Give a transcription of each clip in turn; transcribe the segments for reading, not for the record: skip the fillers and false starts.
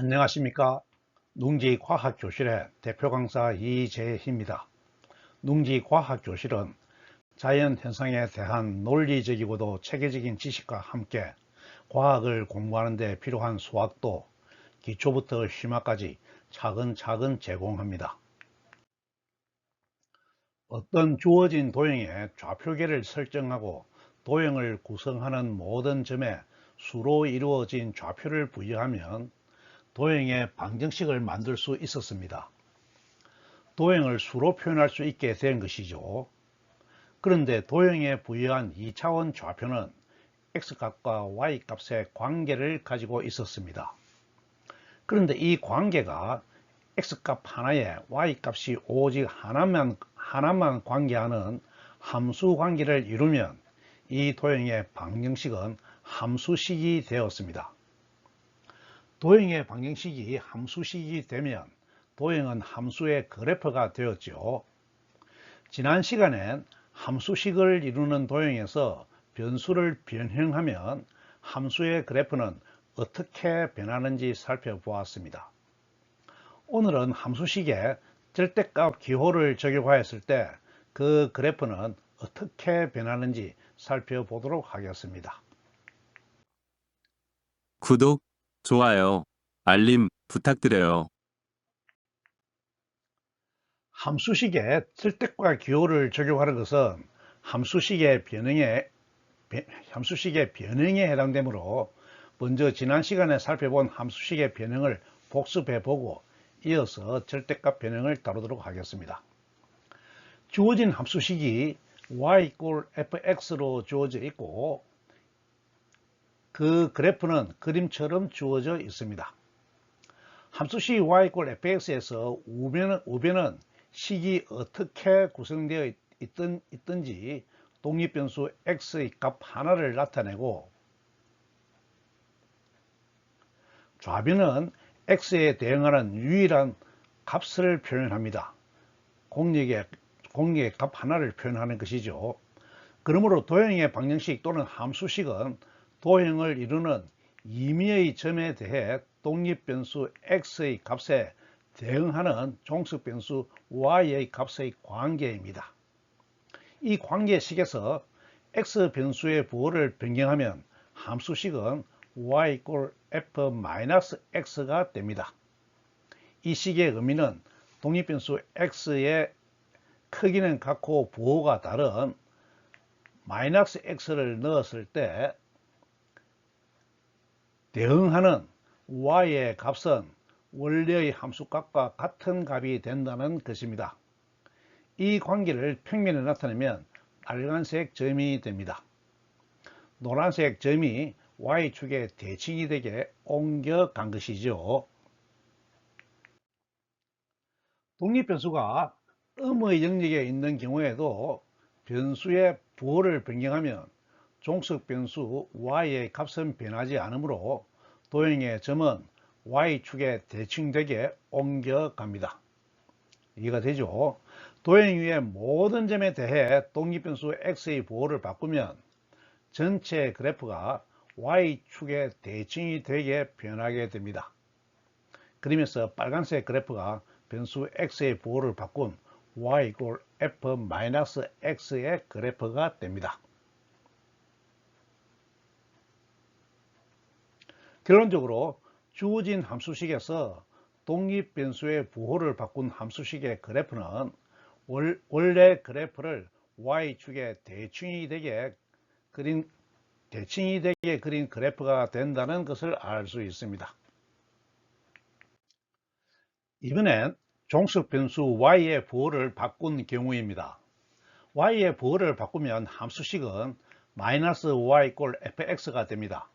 안녕하십니까. 농지과학교실의 대표 강사 이재희입니다. 농지과학교실은 자연현상에 대한 논리적이고도 체계적인 지식과 함께 과학을 공부하는 데 필요한 수학도 기초부터 심화까지 차근차근 제공합니다. 어떤 주어진 도형의 좌표계를 설정하고 도형을 구성하는 모든 점에 수로 이루어진 좌표를 부여하면 도형의 방정식을 만들 수 있었습니다. 도형을 수로 표현할 수 있게 된 것이죠. 그런데 도형에 부여한 2차원 좌표는 x값과 y값의 관계를 가지고 있었습니다. 그런데 이 관계가 x값 하나에 y값이 오직 하나만 관계하는 함수 관계를 이루면 이 도형의 방정식은 함수식이 되었습니다. 도형의 방정식이 함수식이 되면 도형은 함수의 그래프가 되었죠. 지난 시간엔 함수식을 이루는 도형에서 변수를 변형하면 함수의 그래프는 어떻게 변하는지 살펴보았습니다. 오늘은 함수식에 절대값 기호를 적용하였을 때 그 그래프는 어떻게 변하는지 살펴보도록 하겠습니다. 구독, 좋아요, 알림 부탁드려요. 함수식에 절대값 기호를 적용하는 것은 함수식의 변형에 해당되므로 먼저 지난 시간에 살펴본 함수식의 변형을 복습해 보고 이어서 절대값 변형을 다루도록 하겠습니다. 주어진 함수식이 y = fx로 주어져 있고 그 그래프는 그림처럼 주어져 있습니다. 함수식 y = fx에서 우변은 식이 어떻게 구성되어 있든지 독립변수 x의 값 하나를 나타내고 좌변은 x에 대응하는 유일한 값을 표현합니다. 공역의 값 하나를 표현하는 것이죠. 그러므로 도형의 방정식 또는 함수식은 도형을 이루는 임의의 점에 대해 독립변수 x의 값에 대응하는 종속변수 y의 값의 관계입니다. 이 관계식에서 x변수의 부호를 변경하면 함수식은 y = f-x가 됩니다. 이 식의 의미는 독립변수 x의 크기는 같고 부호가 다른 -x를 넣었을 때 대응하는 y의 값은 원래의 함수값과 같은 값이 된다는 것입니다. 이 관계를 평면에 나타내면 빨간색 점이 됩니다. 노란색 점이 y축의 대칭이 되게 옮겨간 것이죠. 독립변수가 음의 영역에 있는 경우에도 변수의 부호를 변경하면 종속변수 y의 값은 변하지 않으므로 도형의 점은 y축에 대칭되게 옮겨갑니다. 이해가 되죠? 도형 위의 모든 점에 대해 독립변수 x의 부호를 바꾸면 전체 그래프가 y축에 대칭이 되게 변하게 됩니다. 그러면서 빨간색 그래프가 변수 x의 부호를 바꾼 y = f-x의 그래프가 됩니다. 결론적으로 주어진 함수식에서 독립변수의 부호를 바꾼 함수식의 그래프는 원래 그래프를 y축에 대칭이 되게 그린 그래프가 된다는 것을 알 수 있습니다. 이번엔 종속변수 y의 부호를 바꾼 경우입니다. y의 부호를 바꾸면 함수식은 -y = fx가 됩니다.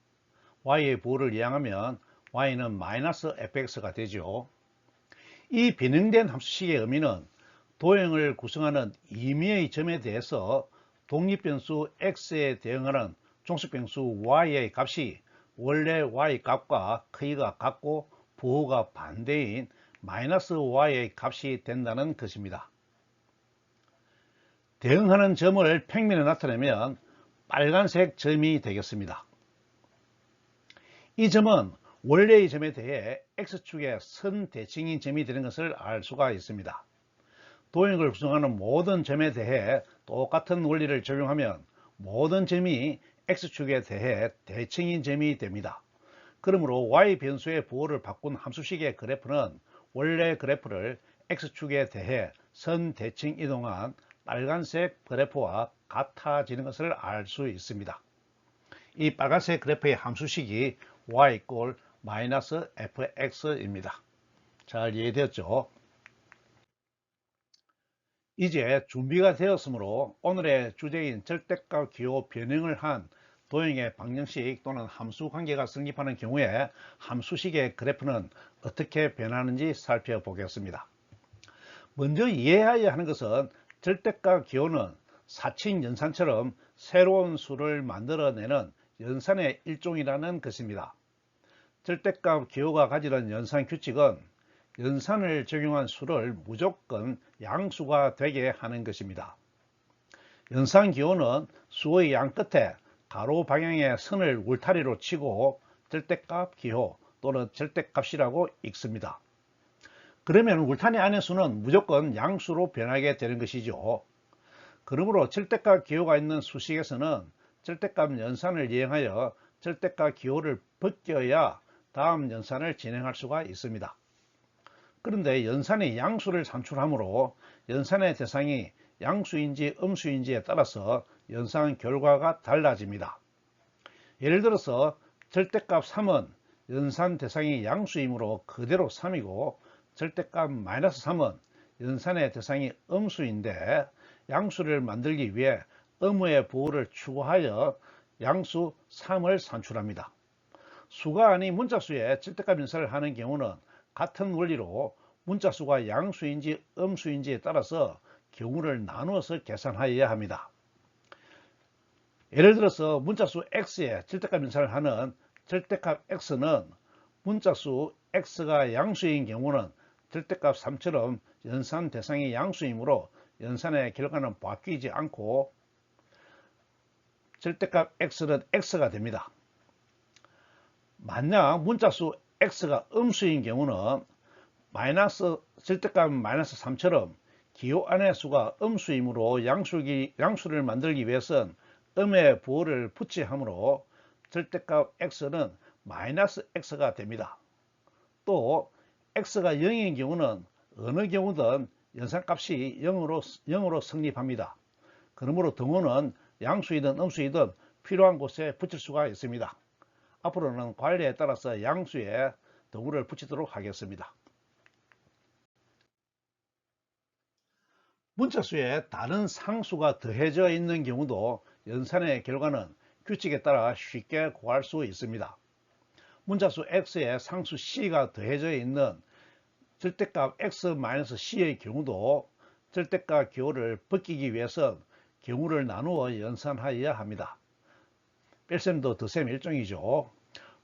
y의 부호를 이항하면 y는 -fx가 되죠. 이 변형된 함수식의 의미는 도형을 구성하는 임의의 점에 대해서 독립변수 x에 대응하는 종속변수 y의 값이 원래 y 값과 크기가 같고 부호가 반대인 -y의 값이 된다는 것입니다. 대응하는 점을 평면에 나타내면 빨간색 점이 되겠습니다. 이 점은 원래의 점에 대해 x축의 선대칭인 점이 되는 것을 알 수가 있습니다. 도형을 구성하는 모든 점에 대해 똑같은 원리를 적용하면 모든 점이 x축에 대해 대칭인 점이 됩니다. 그러므로 y 변수의 부호를 바꾼 함수식의 그래프는 원래 그래프를 x축에 대해 선대칭 이동한 빨간색 그래프와 같아지는 것을 알 수 있습니다. 이 빨간색 그래프의 함수식이 y = fx입니다. 잘 이해되었죠? 이제 준비가 되었으므로 오늘의 주제인 절대값 기호 변형을 한 도형의 방정식 또는 함수 관계가 성립하는 경우에 함수식의 그래프는 어떻게 변하는지 살펴보겠습니다. 먼저 이해해야 하는 것은 절대값 기호는 사칙 연산처럼 새로운 수를 만들어내는 연산의 일종이라는 것입니다. 절대값 기호가 가지는 연산 규칙은 연산을 적용한 수를 무조건 양수가 되게 하는 것입니다. 연산 기호는 수의 양 끝에 가로 방향의 선을 울타리로 치고 절대값 기호 또는 절대값이라고 읽습니다. 그러면 울타리 안의 수는 무조건 양수로 변하게 되는 것이죠. 그러므로 절대값 기호가 있는 수식에서는 절대값 연산을 이행하여 절대값 기호를 벗겨야 다음 연산을 진행할 수가 있습니다. 그런데 연산이 양수를 산출하므로 연산의 대상이 양수인지 음수인지에 따라서 연산 결과가 달라집니다. 예를 들어서 절대값 3은 연산 대상이 양수이므로 그대로 3이고 절대값 -3은 연산의 대상이 음수인데 양수를 만들기 위해 음의 부호를 추가하여 양수 3을 산출합니다. 수가 아닌 문자수의 절대값 연산을 하는 경우는 같은 원리로 문자수가 양수인지 음수인지에 따라서 경우를 나누어서 계산하여야 합니다. 예를 들어서 문자수 x의 절대값 연산을 하는 절대값 x는 문자수 x가 양수인 경우는 절대값 3처럼 연산 대상이 양수이므로 연산의 결과는 바뀌지 않고 절대값 x는 x가 됩니다. 만약 문자수 x가 음수인 경우는 절대값 -3처럼 기호 안의 수가 음수이므로 양수를 만들기 위해서는 음의 부호를 붙여야 하므로 절대값 x는 -x가 됩니다. 또 x가 0인 경우는 어느 경우든 연산값이 0으로 성립합니다. 그러므로 등호는 양수이든 음수이든 필요한 곳에 붙일 수가 있습니다. 앞으로는 관리에 따라서 양수에 등호를 붙이도록 하겠습니다. 문자수에 다른 상수가 더해져 있는 경우도 연산의 결과는 규칙에 따라 쉽게 구할 수 있습니다. 문자수 x에 상수 c가 더해져 있는 절대값 x-c의 경우도 절대값 기호를 벗기기 위해서 경우를 나누어 연산하여야 합니다. 뺄셈도 덧셈 일종이죠.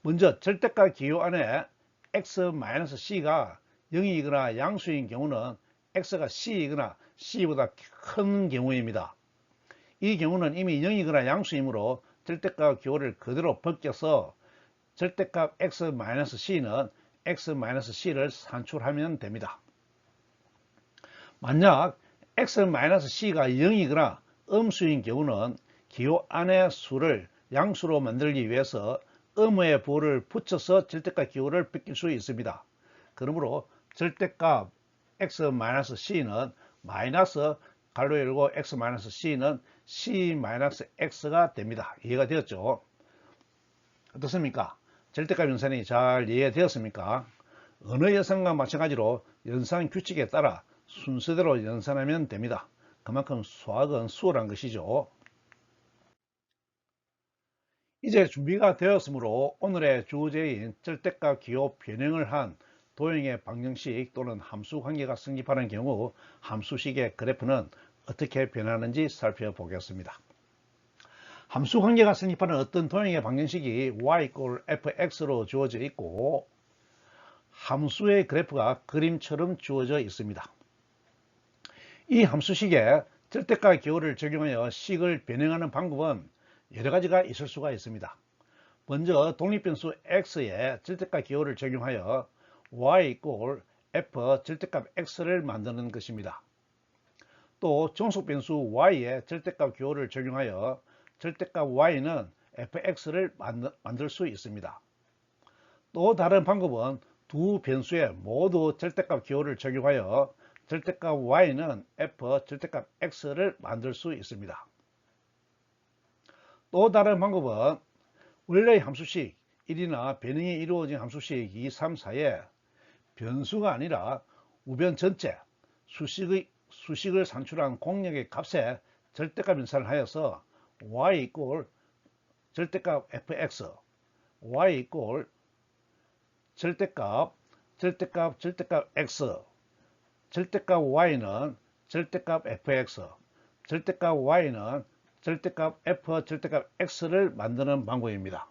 먼저 절대값 기호 안에 x-c가 0이거나 양수인 경우는 x가 c이거나 c보다 큰 경우입니다. 이 경우는 이미 0이거나 양수이므로 절대값 기호를 그대로 벗겨서 절대값 x-c는 x-c를 산출하면 됩니다. 만약 x-c가 0이거나 음수인 경우는 기호 안의 수를 양수로 만들기 위해서 음의 부호를 붙여서 절대값 기호를 벗길 수 있습니다. 그러므로 절대값 x-c는 마이너스 가로 열고 x-c는 c-x가 됩니다. 이해가 되었죠? 어떻습니까? 절대값 연산이 잘 이해되었습니까? 어느 연산과 마찬가지로 연산 규칙에 따라 순서대로 연산하면 됩니다. 그만큼 수학은 수월한 것이죠. 이제 준비가 되었으므로 오늘의 주제인 절대값 기호 변형을 한 도형의 방정식 또는 함수 관계가 성립하는 경우 함수식의 그래프는 어떻게 변하는지 살펴보겠습니다. 함수 관계가 성립하는 어떤 도형의 방정식이 y = fx로 주어져 있고 함수의 그래프가 그림처럼 주어져 있습니다. 이 함수식에 절대값 기호를 적용하여 식을 변형하는 방법은 여러 가지가 있을 수가 있습니다. 먼저 독립변수 x에 절대값 기호를 적용하여 y 이꼴 f 절대값 x를 만드는 것입니다. 또 정속변수 y에 절대값 기호를 적용하여 절대값 y는 fx를 만들 수 있습니다. 또 다른 방법은 두 변수에 모두 절대값 기호를 적용하여 절대값 y는 f 절대값 x를 만들 수 있습니다. 또 다른 방법은 원래의 함수식 1이나 변형이 이루어진 함수식 2, 3, 4에 변수가 아니라 우변 전체 수식을 산출한 공역의 값에 절대값 연산을 하여서 y 이꼴 절대값 fx, y 이꼴 절대값 x, 절대값 y는 절대값 fx, 절대값 y는 절대값 f 절대값 x를 만드는 방법입니다.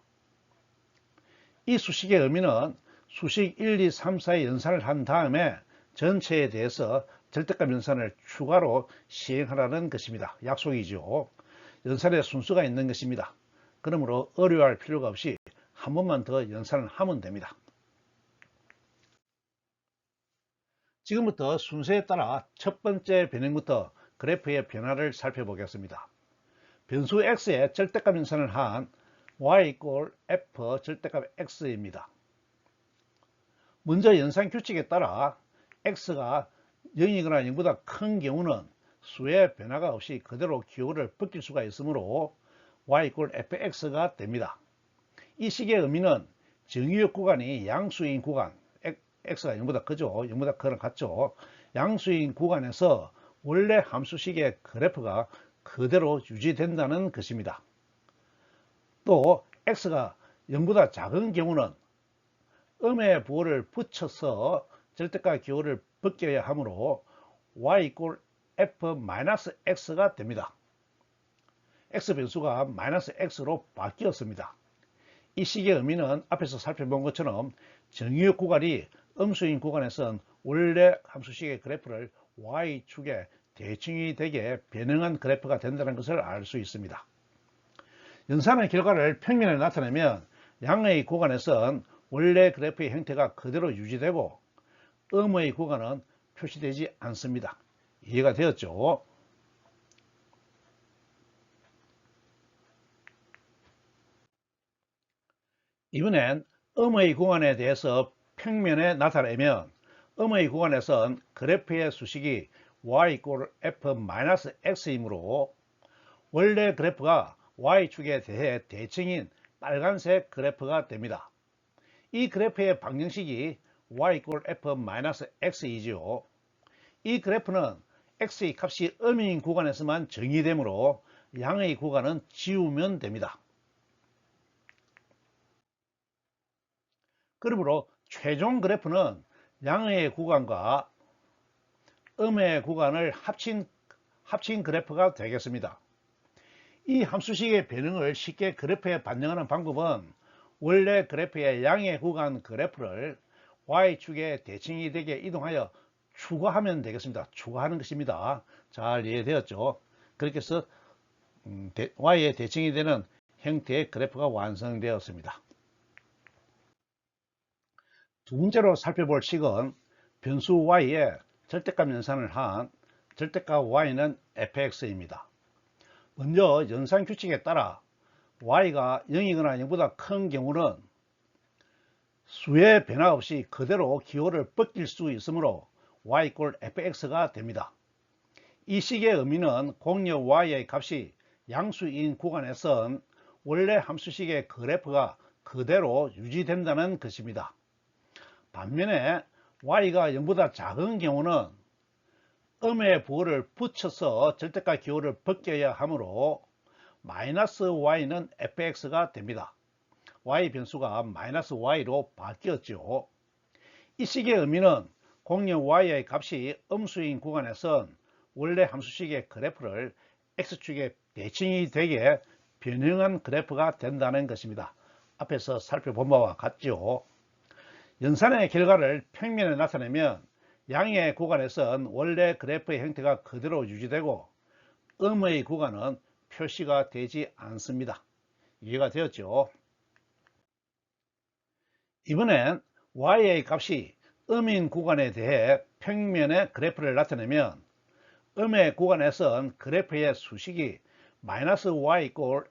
이 수식의 의미는 수식 1, 2, 3, 4의 연산을 한 다음에 전체에 대해서 절대값 연산을 추가로 시행하라는 것입니다. 약속이죠. 연산에 순서가 있는 것입니다. 그러므로 어려워할 필요가 없이 한 번만 더 연산을 하면 됩니다. 지금부터 순서에 따라 첫 번째 변형부터 그래프의 변화를 살펴보겠습니다. 변수 x에 절대값 연산을 한 y 이꼴 f 절대값 x입니다. 먼저 연산 규칙에 따라 x가 0이거나 0보다 큰 경우는 수의 변화가 없이 그대로 기호를 바뀔 수가 있으므로 y 이꼴 fx가 됩니다. 이 식의 의미는 정의역 구간이 양수인 구간, x가 0보다 크죠. 0보다 크거나 같죠. 양수인 구간에서 원래 함수식의 그래프가 그대로 유지된다는 것입니다. 또 x가 0보다 작은 경우는 음의 부호를 붙여서 절대값 기호를 벗겨야 하므로 y 이꼴 f-x가 됩니다. x 변수가 -x로 바뀌었습니다. 이 식의 의미는 앞에서 살펴본 것처럼 정의역 구간이 음수인 구간에선 원래 함수식의 그래프를 y축에 대칭이 되게 변형한 그래프가 된다는 것을 알 수 있습니다. 연산의 결과를 평면에 나타내면 양의 구간에선 원래 그래프의 형태가 그대로 유지되고 음의 구간은 표시되지 않습니다. 이해가 되었죠? 이번엔 음의 구간에 대해서 평면에 나타내면 음의 구간에선 그래프의 수식이 y 이꼴 f-x이므로 원래 그래프가 y축에 대해 대칭인 빨간색 그래프가 됩니다. 이 그래프의 방정식이 y 이꼴 f-x이지요. 이 그래프는 x의 값이 음인 구간에서만 정의되므로 양의 구간은 지우면 됩니다. 그러므로 최종 그래프는 양의 구간과 음의 구간을 합친 그래프가 되겠습니다. 이 함수식의 변형을 쉽게 그래프에 반영하는 방법은 원래 그래프의 양의 구간 그래프를 y축에 대칭이 되게 이동하여 추가하면 되겠습니다. 추가하는 것입니다. 잘 이해되었죠? 그렇게 해서 y에 대칭이 되는 형태의 그래프가 완성되었습니다. 두 번째로 살펴볼 식은 변수 y에 절대값 연산을 한 절대값 y는 fx입니다. 먼저 연산 규칙에 따라 y가 0이거나 0보다 큰 경우는 수의 변화 없이 그대로 기호를 바뀔 수 있으므로 y 이꼴 fx가 됩니다. 이 식의 의미는 공역 y의 값이 양수인 구간에선 원래 함수식의 그래프가 그대로 유지된다는 것입니다. 반면에 y가 0보다 작은 경우는 음의 부호를 붙여서 절대값 기호를 벗겨야 하므로 -y는 fx가 됩니다. y 변수가 -y로 바뀌었죠. 이 식의 의미는 공역 y의 값이 음수인 구간에선 원래 함수식의 그래프를 x축에 대칭이 되게 변형한 그래프가 된다는 것입니다. 앞에서 살펴본 바와 같죠. 연산의 결과를 평면에 나타내면 양의 구간에선 원래 그래프의 형태가 그대로 유지되고 음의 구간은 표시가 되지 않습니다. 이해가 되었죠? 이번엔 y의 값이 음인 구간에 대해 평면의 그래프를 나타내면 음의 구간에선 그래프의 수식이 마이너스 y 꼴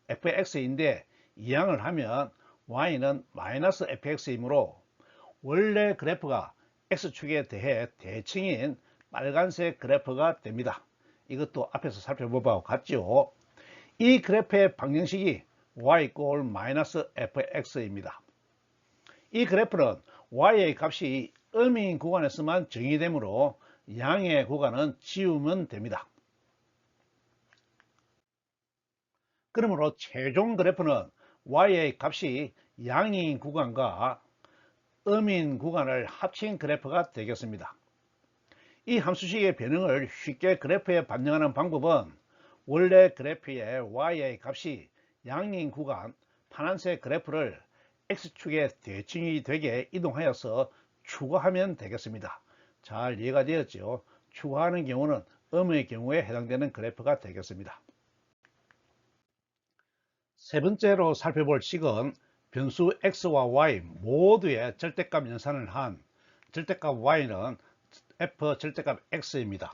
fx인데 이항을 하면 y는 마이너스 fx이므로 원래 그래프가 x축에 대해 대칭인 빨간색 그래프가 됩니다. 이것도 앞에서 살펴본 바와 같죠. 이 그래프의 방정식이 y 꼴 마이너스 fx입니다. 이 그래프는 y의 값이 음인 구간에서만 정의되므로 양의 구간은 지우면 됩니다. 그러므로 최종 그래프는 y의 값이 양인 구간과 음인 구간을 합친 그래프가 되겠습니다. 이 함수식의 변형을 쉽게 그래프에 반영하는 방법은 원래 그래프의 y의 값이 양인 구간 파란색 그래프를 x축의 대칭이 되게 이동하여서 추가하면 되겠습니다. 잘 이해가 되었죠? 추가하는 경우는 음의 경우에 해당되는 그래프가 되겠습니다. 세 번째로 살펴볼 식은 변수 x와 y 모두의 절대값 연산을 한 절대값 y는 f 절대값 x입니다.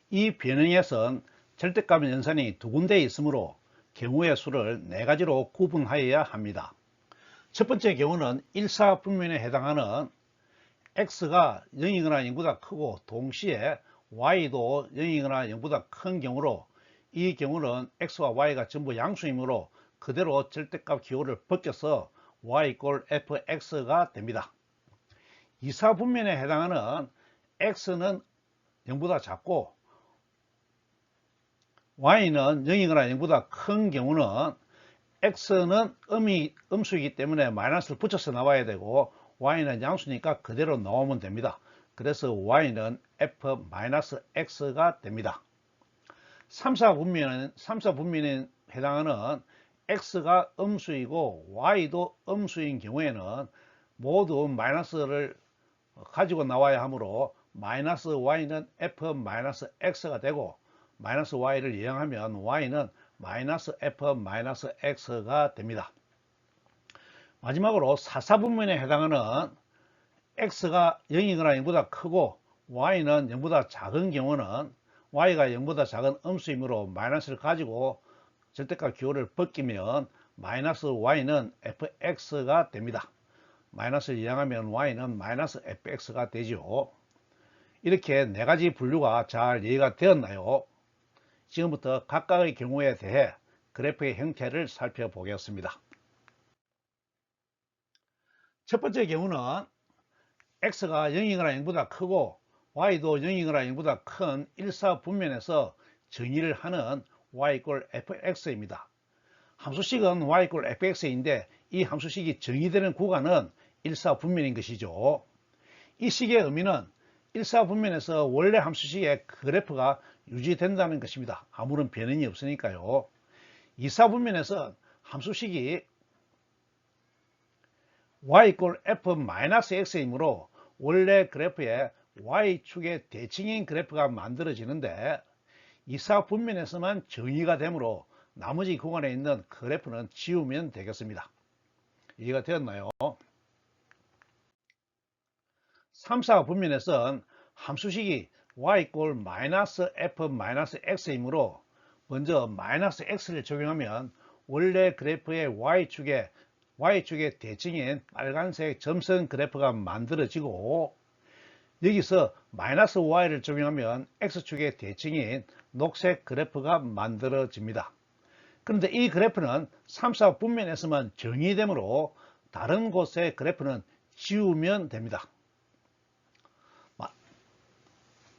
이 변형에선 절대값 연산이 두 군데 있으므로 경우의 수를 네 가지로 구분하여야 합니다. 첫 번째 경우는 일사분면에 해당하는 x가 0이거나 0보다 크고 동시에 y도 0이거나 0보다 큰 경우로 이 경우는 x와 y가 전부 양수이므로 그대로 절대값 기호를 벗겨서 y 꼴 fx가 됩니다. 이사분면에 해당하는 x는 0보다 작고 y는 0이거나 0보다 큰 경우는 x는 음수이기 때문에 마이너스를 붙여서 나와야 되고 y는 양수니까 그대로 나오면 됩니다. 그래서 y는 f-x가 됩니다. 3사분면에 해당하는 x가 음수이고 y도 음수인 경우에는 모두 마이너스를 가지고 나와야 하므로 마이너스 y는 f-x가 되고 마이너스 y를 이항하면 y는 마이너스 f-x가 됩니다. 마지막으로 사사분면에 해당하는 x가 0이거나 0보다 크고 y는 0보다 작은 경우는 y가 0보다 작은 음수이므로 마이너스를 가지고 절대값 기호를 벗기면 마이너스 y는 fx가 됩니다. 마이너스를 이항하면 y는 마이너스 fx가 되죠. 이렇게 네 가지 분류가 잘 이해가 되었나요? 지금부터 각각의 경우에 대해 그래프의 형태를 살펴보겠습니다. 첫 번째 경우는 x가 0이거나 0보다 크고 y도 0이거나 0보다 큰 일사분면에서 정의를 하는 y 꼴 fx입니다. 함수식은 y 꼴 fx인데 이 함수식이 정의되는 구간은 일사분면인 것이죠. 이 식의 의미는 일사분면에서 원래 함수식의 그래프가 유지된다는 것입니다. 아무런 변형이 없으니까요. 이사분면에서 함수식이 y 꼴 f-x이므로 원래 그래프의 y축의 대칭인 그래프가 만들어지는데 이사분면에서만 정의가 되므로 나머지 구간에 있는 그래프는 지우면 되겠습니다. 이해가 되었나요? 3사분면에서는 함수식이 y 꼴 마이너스 f-x이므로 먼저 마이너스 x를 적용하면 원래 그래프의 y축의 대칭인 빨간색 점선 그래프가 만들어지고 여기서 마이너스 y를 적용하면 x축의 대칭인 녹색 그래프가 만들어집니다. 그런데 이 그래프는 3사분면에서만 정의되므로 다른 곳의 그래프는 지우면 됩니다.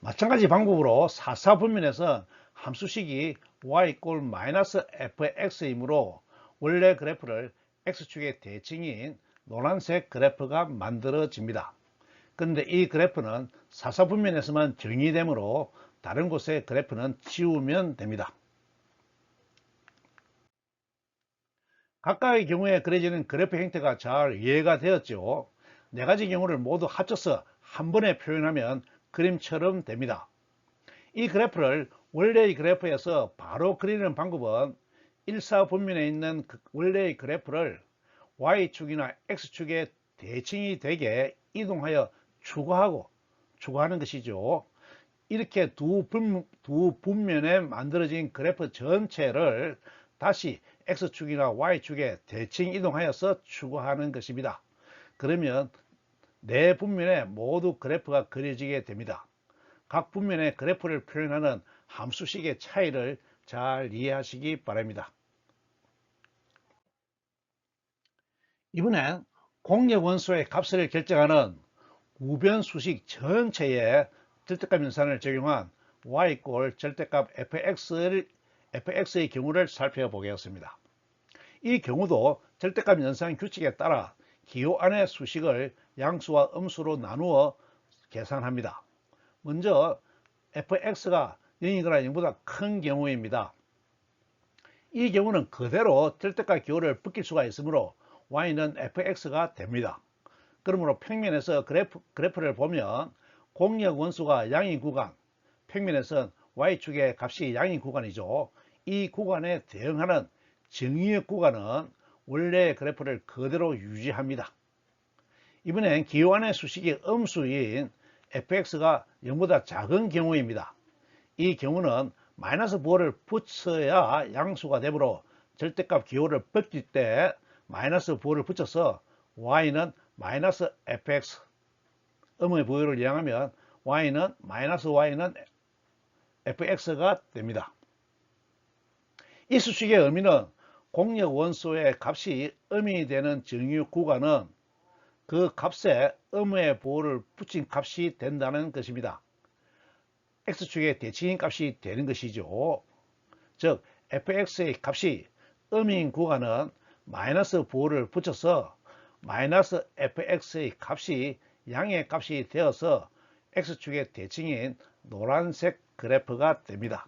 마찬가지 방법으로 4사분면에서 함수식이 y 꼴 마이너스 fx이므로 원래 그래프를 x축의 대칭인 노란색 그래프가 만들어집니다. 그런데 이 그래프는 4사분면에서만 정의되므로 다른 곳의 그래프는 지우면 됩니다. 각각의 경우에 그려지는 그래프 형태가 잘 이해가 되었죠. 네 가지 경우를 모두 합쳐서 한 번에 표현하면 그림처럼 됩니다. 이 그래프를 원래의 그래프에서 바로 그리는 방법은 일사분면에 있는 원래의 그래프를 Y축이나 X축의 대칭이 되게 이동하여 추가하는 것이죠. 이렇게 두 분면에 만들어진 그래프 전체를 다시 X축이나 Y축에 대칭 이동하여서 추가하는 것입니다. 그러면 네 분면에 모두 그래프가 그려지게 됩니다. 각 분면의 그래프를 표현하는 함수식의 차이를 잘 이해하시기 바랍니다. 이번엔 공역 원소의 값을 결정하는 우변 수식 전체에 절대값 연산을 적용한 y 꼴 절대값 fx의 경우를 살펴보겠습니다. 이 경우도 절대값 연산 규칙에 따라 기호 안의 수식을 양수와 음수로 나누어 계산합니다. 먼저 fx가 0이거나 0보다 큰 경우입니다. 이 경우는 그대로 절대값 기호를 벗길 수가 있으므로 y는 fx가 됩니다. 그러므로 평면에서 그래프를 보면 공역 원소가 양인 구간, 평면에서는 y축의 값이 양인 구간이죠. 이 구간에 대응하는 정의역 구간은 원래의 그래프를 그대로 유지합니다. 이번엔 기호 안의 수식이 음수인 fx가 0보다 작은 경우입니다. 이 경우는 마이너스 부호를 붙여야 양수가 되므로 절대값 기호를 벗길 때 마이너스 부호를 붙여서 y는 마이너스 fx 음의 부호를 이용하면 y는 마이너스 y는 fx가 됩니다. 이 수식의 의미는 공역 원소의 값이 음이 되는 정의역 구간은 그 값에 음의 부호를 붙인 값이 된다는 것입니다. x축의 대칭인 값이 되는 것이죠. 즉 fx의 값이 음인 구간은 마이너스 부호를 붙여서 마이너스 fx의 값이 양의 값이 되어서 x축의 대칭인 노란색 그래프가 됩니다.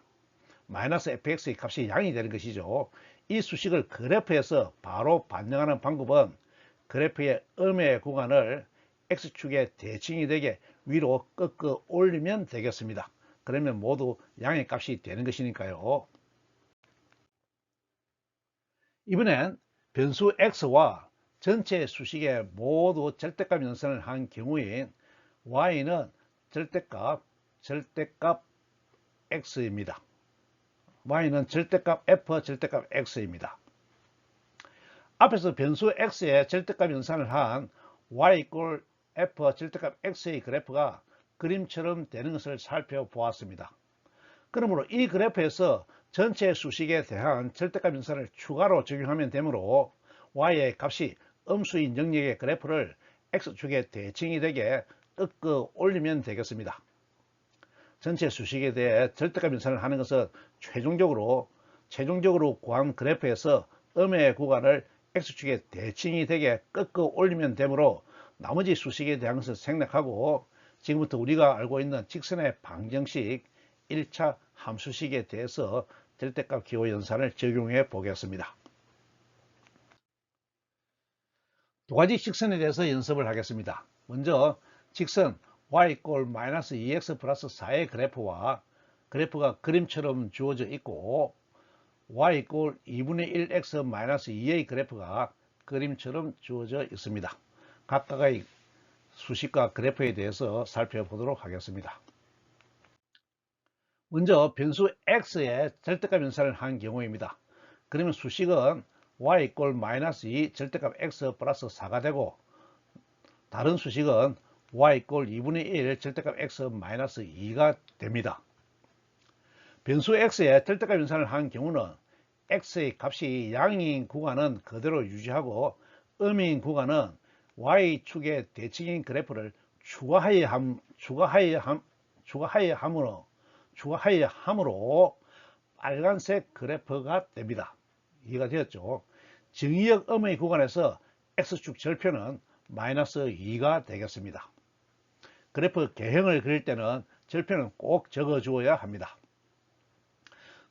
마이너스 fx의 값이 양이 되는 것이죠. 이 수식을 그래프에서 바로 반영하는 방법은 그래프의 음의 구간을 x축의 대칭이 되게 위로 꺾어 올리면 되겠습니다. 그러면 모두 양의 값이 되는 것이니까요. 이번엔 변수 x와 전체 수식에 모두 절대값 연산을 한 경우인 y는 절대값 x입니다. y는 절대값 f 절대값 x입니다. 앞에서 변수 x의 절대값 연산을 한 y 꼴 f 절대값 x의 그래프가 그림처럼 되는 것을 살펴보았습니다. 그러므로 이 그래프에서 전체 수식에 대한 절대값 연산을 추가로 적용하면 되므로 y의 값이 음수인 영역의 그래프를 x축의 대칭이 되게 꺾어 올리면 되겠습니다. 전체 수식에 대해 절대값 연산을 하는 것은 최종적으로 구한 그래프에서 음의 구간을 x축의 대칭이 되게 꺾어 올리면 되므로 나머지 수식에 대한 것을 생략하고 지금부터 우리가 알고 있는 직선의 방정식 1차 함수식에 대해서 절대값 기호 연산을 적용해 보겠습니다. 두 가지 직선에 대해서 연습을 하겠습니다. 먼저 직선 y 꼴 마이너스 2x 플러스 4의 그래프가 그림처럼 주어져 있고 y 꼴 2분의 1x 마이너스 2의 그래프가 그림처럼 주어져 있습니다. 각각의 수식과 그래프에 대해서 살펴보도록 하겠습니다. 먼저 변수 x의 절대값 연산을 한 경우입니다. 그러면 수식은 y 꼴 마이너스 2 절대값 x 플러스 4가 되고 다른 수식은 y 꼴 2분의 1 절대값 x 마이너스 2가 됩니다. 변수 x의 절대값 연산을 한 경우는 x의 값이 양인 구간은 그대로 유지하고 음인 구간은 y축의 대칭인 그래프를 추가하여 함으로 빨간색 그래프가 됩니다. 이해가 되었죠? 정의역 음의 구간에서 x축 절편은 마이너스 2가 되겠습니다. 그래프 개형을 그릴 때는 절편은 꼭 적어 주어야 합니다.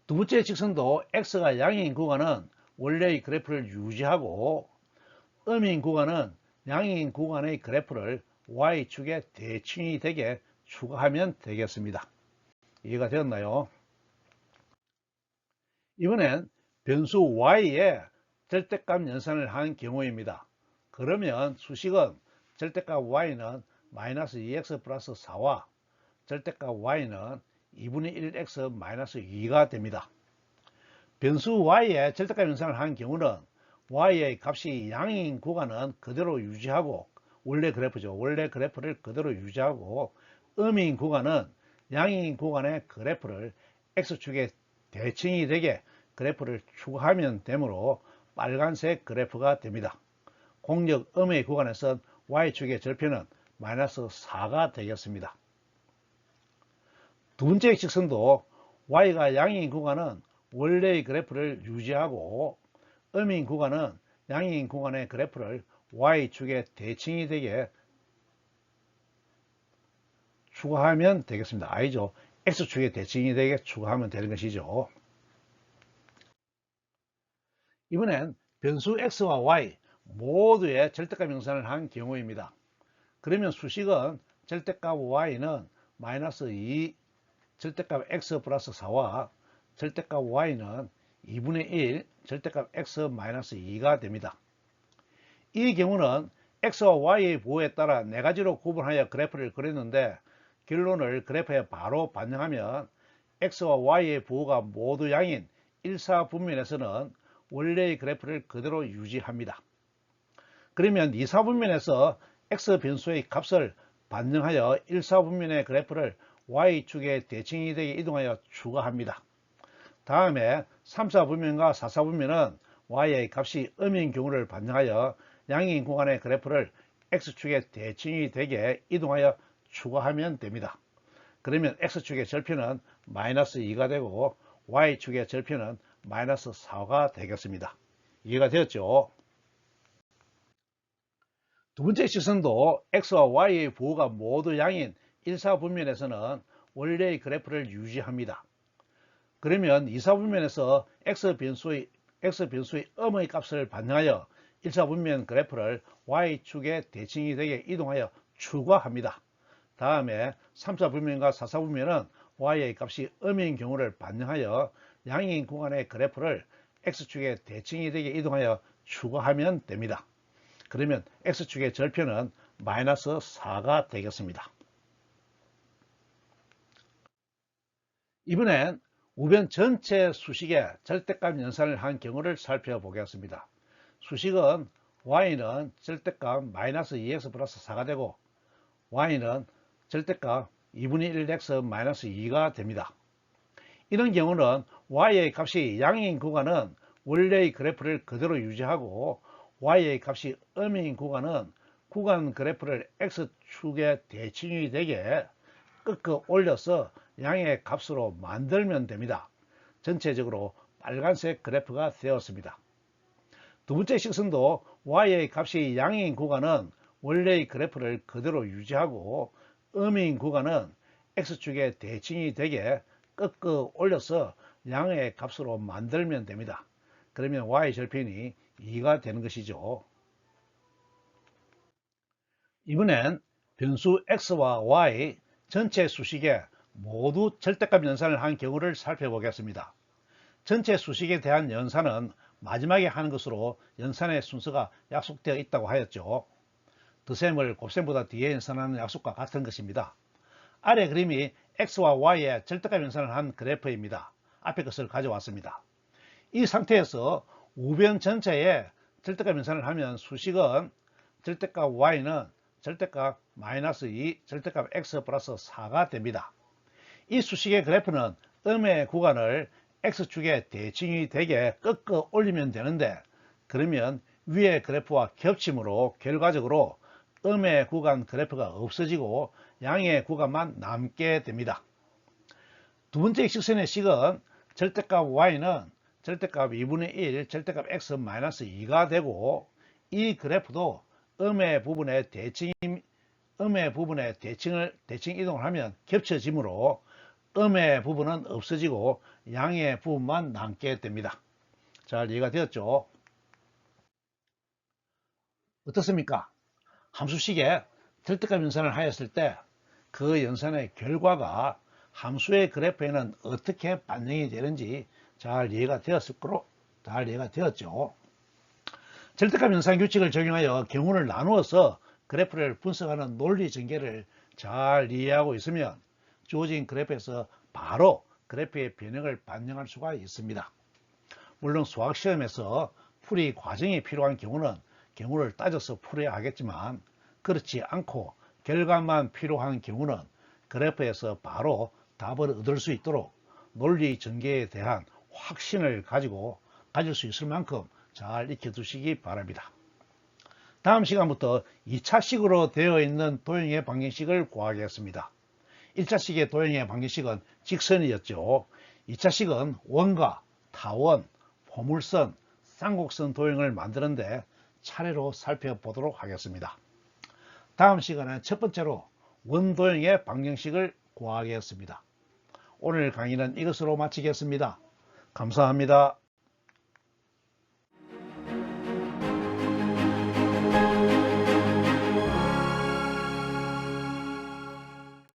두 번째 직선도 x가 양인 구간은 원래의 그래프를 유지하고 음인 구간은 양인 구간의 그래프를 y축의 대칭이 되게 추가하면 되겠습니다. 이해가 되었나요? 이번엔 변수 y의 절대값 연산을 한 경우입니다. 그러면 수식은 절대값 y는 마이너스 2x 플러스 4와 절대값 y는 2분의 1x 마이너스 2가 됩니다. 변수 y의 절대값 연산을 한 경우는 y의 값이 양인 구간은 그대로 유지하고 원래 그래프죠. 원래 그래프를 그대로 유지하고 음인 구간은 양인 구간의 그래프를 x축의 대칭이 되게 그래프를 추가하면 되므로 빨간색 그래프가 됩니다. 공역 음의 구간에서 y축의 절편은 마이너스 4가 되겠습니다. 두 번째 직선도 y가 양인 구간은 원래의 그래프를 유지하고 음인 구간은 양인 구간의 그래프를 y축의 대칭이 되게 추가하면 되겠습니다. 아니죠. x축의 대칭이 되게 추가하면 되는 것이죠. 이번엔 변수 x와 y 모두의 절대값 연산을 한 경우입니다. 그러면 수식은 절대값 y는 마이너스 2, 절대값 x 플러스 4와 절대값 y는 2분의 1, 절대값 x 마이너스 2가 됩니다. 이 경우는 x와 y의 부호에 따라 네 가지로 구분하여 그래프를 그렸는데 결론을 그래프에 바로 반영하면 x와 y의 부호가 모두 양인 1사분면에서는 원래의 그래프를 그대로 유지합니다. 그러면 2사분면에서 x 변수의 값을 반영하여 1사분면의 그래프를 y축의 대칭이 되게 이동하여 추가합니다. 다음에 3사분면과 4사분면은 y의 값이 음인 경우를 반영하여 양인 구간의 그래프를 x축의 대칭이 되게 이동하여 추가하면 됩니다. 그러면 x축의 절편은 마이너스 2가 되고 y축의 절편은 마이너스 4가 되겠습니다. 이해가 되었죠? 두 번째 직선도 x와 y의 부호가 모두 양인 1사분면에서는 원래의 그래프를 유지합니다. 그러면 2사분면에서 x변수의 음의 값을 반영하여 1사분면 그래프를 y축의 대칭이 되게 이동하여 추가합니다. 다음에 3사분면과 4사분면은 y의 값이 음인 경우를 반영하여 양인 구간의 그래프를 x축의 대칭이 되게 이동하여 추가하면 됩니다. 그러면 x축의 절편은 마이너스 4가 되겠습니다. 이번엔 우변 전체 수식의 절대값 연산을 한 경우를 살펴보겠습니다. 수식은 y는 절대값 마이너스 2x 플러스 4가 되고 y는 절대값 2분의 1x 마이너스 2가 됩니다. 이런 경우는 y의 값이 양인 구간은 원래의 그래프를 그대로 유지하고 y의 값이 음인 구간은 구간 그래프를 x축의 대칭이 되게 끄끄 올려서 양의 값으로 만들면 됩니다. 전체적으로 빨간색 그래프가 되었습니다. 두 번째 식선도 y의 값이 양인 구간은 원래의 그래프를 그대로 유지하고 음인 구간은 x축의 대칭이 되게 끄끄 올려서 양의 값으로 만들면 됩니다. 그러면 y 절편이 2가 되는 것이죠. 이번엔 변수 x와 y 전체 수식에 모두 절대값 연산을 한 경우를 살펴보겠습니다. 전체 수식에 대한 연산은 마지막에 하는 것으로 연산의 순서가 약속되어 있다고 하였죠. 덧셈을 곱셈보다 뒤에 연산하는 약속과 같은 것입니다. 아래 그림이 x와 y의 절대값 연산을 한 그래프입니다. 앞에 것을 가져왔습니다. 이 상태에서 우변 전체에 절대값 연산을 하면 수식은 절대값 y는 절대값 마이너스 2, 절대값 x 플러스 4가 됩니다. 이 수식의 그래프는 음의 구간을 x축의 대칭이 되게 꺾어 올리면 되는데 그러면 위의 그래프와 겹침으로 결과적으로 음의 구간 그래프가 없어지고 양의 구간만 남게 됩니다. 두 번째 직선의 식은 절대값 y는 절대값 2분의 1, 절대값 x 마이너스 2가 되고 이 그래프도 음의 부분에 대칭 이동을 하면 겹쳐지므로 음의 부분은 없어지고 양의 부분만 남게 됩니다. 잘 이해가 되었죠? 어떻습니까? 함수식에 절대값 연산을 하였을 때 그 연산의 결과가 함수의 그래프에는 어떻게 반영이 되는지 잘 이해가 되었죠? 절대값 연산규칙을 적용하여 경우를 나누어서 그래프를 분석하는 논리 전개를 잘 이해하고 있으면 주어진 그래프에서 바로 그래프의 변형을 반영할 수가 있습니다. 물론 수학시험에서 풀이 과정이 필요한 경우는 경우를 따져서 풀어야 하겠지만, 그렇지 않고 결과만 필요한 경우는 그래프에서 바로 답을 얻을 수 있도록 논리 전개에 대한 확신을 가질 수 있을 만큼 잘 익혀두시기 바랍니다. 다음 시간부터 2차식으로 되어 있는 도형의 방정식을 구하겠습니다. 1차식의 도형의 방정식은 직선이었죠. 2차식은 원과 타원, 포물선, 쌍곡선 도형을 만드는데 차례로 살펴보도록 하겠습니다. 다음 시간은 첫 번째로 원도형의 방정식을 구하겠습니다. 오늘 강의는 이것으로 마치겠습니다. 감사합니다.